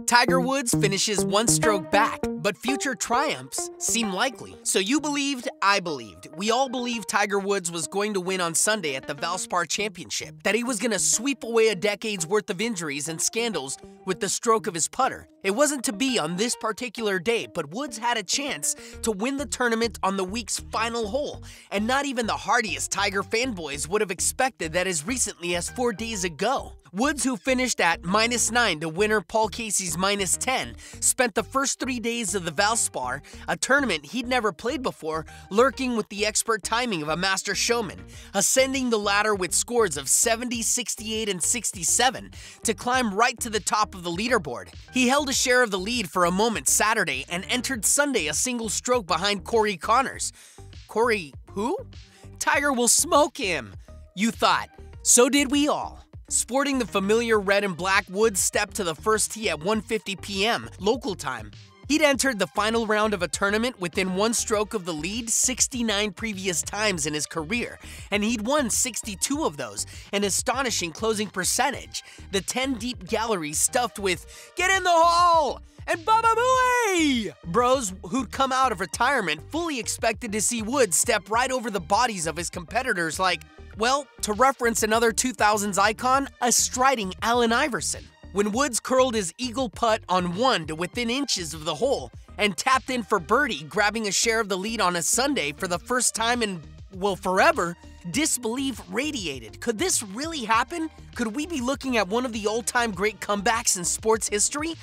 Tiger Woods finishes one stroke back, but future triumphs seem likely. So you believed, I believed. We all believed Tiger Woods was going to win on Sunday at the Valspar Championship, that he was going to sweep away a decade's worth of injuries and scandals with the stroke of his putter. It wasn't to be on this particular day, but Woods had a chance to win the tournament on the week's final hole, and not even the hardiest Tiger fanboys would have expected that as recently as 4 days ago. Woods, who finished at -9 to winner Paul Casey's -10, spent the first 3 days of the Valspar, a tournament he'd never played before, lurking with the expert timing of a master showman, ascending the ladder with scores of 70, 68, and 67 to climb right to the top of the leaderboard. He held a share of the lead for a moment Saturday and entered Sunday a single stroke behind Corey Connors. Corey who? Tiger will smoke him, you thought. So did we all. Sporting the familiar red and black, Woods stepped to the first tee at 1:50 p.m. local time. He'd entered the final round of a tournament within one stroke of the lead 69 previous times in his career, and he'd won 62 of those, an astonishing closing percentage. The 10-deep gallery stuffed with "Get in the hole!" and "Baba Booey!" Bros who'd come out of retirement fully expected to see Woods step right over the bodies of his competitors like, well, to reference another 2000s icon, a striding Allen Iverson. When Woods curled his eagle putt on one to within inches of the hole and tapped in for birdie, grabbing a share of the lead on a Sunday for the first time in, well, forever, disbelief radiated. Could this really happen? Could we be looking at one of the all-time great comebacks in sports history?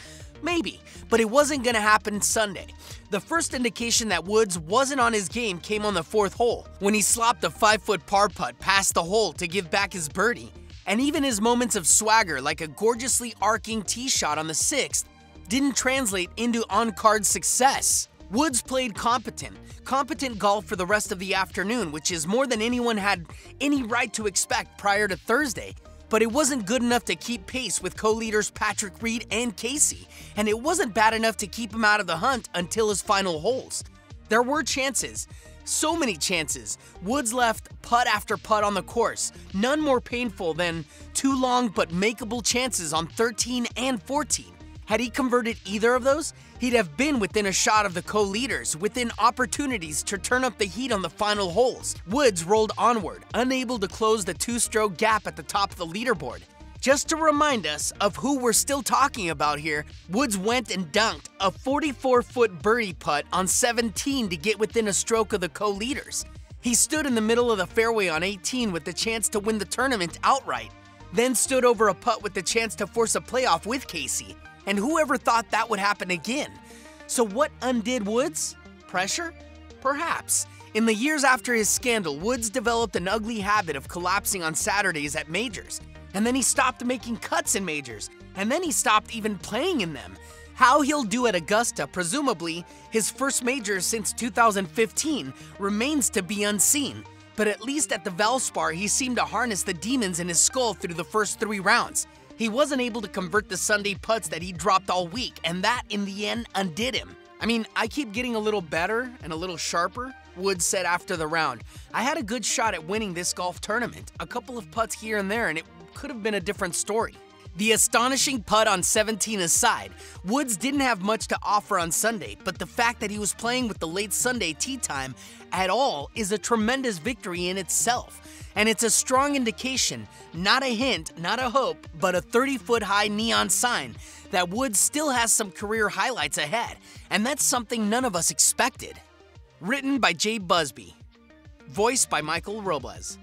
Maybe, but it wasn't gonna happen Sunday. The first indication that Woods wasn't on his game came on the 4th hole, when he slopped a 5-foot par putt past the hole to give back his birdie. And even his moments of swagger, like a gorgeously arcing tee shot on the 6th, didn't translate into on-card success. Woods played competent golf for the rest of the afternoon, which is more than anyone had any right to expect prior to Thursday. But it wasn't good enough to keep pace with co-leaders Patrick Reed and Casey, and it wasn't bad enough to keep him out of the hunt until his final holes. There were chances, so many chances. Woods left putt after putt on the course, none more painful than 2 long but makeable chances on 13 and 14. Had he converted either of those, he'd have been within a shot of the co-leaders, within opportunities to turn up the heat on the final holes. Woods rolled onward, unable to close the 2-stroke gap at the top of the leaderboard. Just to remind us of who we're still talking about here, Woods went and dunked a 44-foot birdie putt on 17 to get within a stroke of the co-leaders. He stood in the middle of the fairway on 18 with the chance to win the tournament outright, then stood over a putt with the chance to force a playoff with Casey. And whoever thought that would happen again? So what undid Woods? Pressure? Perhaps. In the years after his scandal, Woods developed an ugly habit of collapsing on Saturdays at majors. And then he stopped making cuts in majors. And then he stopped even playing in them. How he'll do at Augusta, presumably his first major since 2015, remains to be unseen. But at least at the Valspar, he seemed to harness the demons in his skull through the first 3 rounds. He wasn't able to convert the Sunday putts that he dropped all week, and that, in the end, undid him. I mean, I keep getting a little better and a little sharper, Woods said after the round. I had a good shot at winning this golf tournament, a couple of putts here and there, and it could have been a different story. The astonishing putt on 17 aside, Woods didn't have much to offer on Sunday, but the fact that he was playing with the late Sunday tee time at all is a tremendous victory in itself. And it's a strong indication, not a hint, not a hope, but a 30-foot high neon sign that Woods still has some career highlights ahead, and that's something none of us expected. Written by Busbee. Voiced by Michael Robles.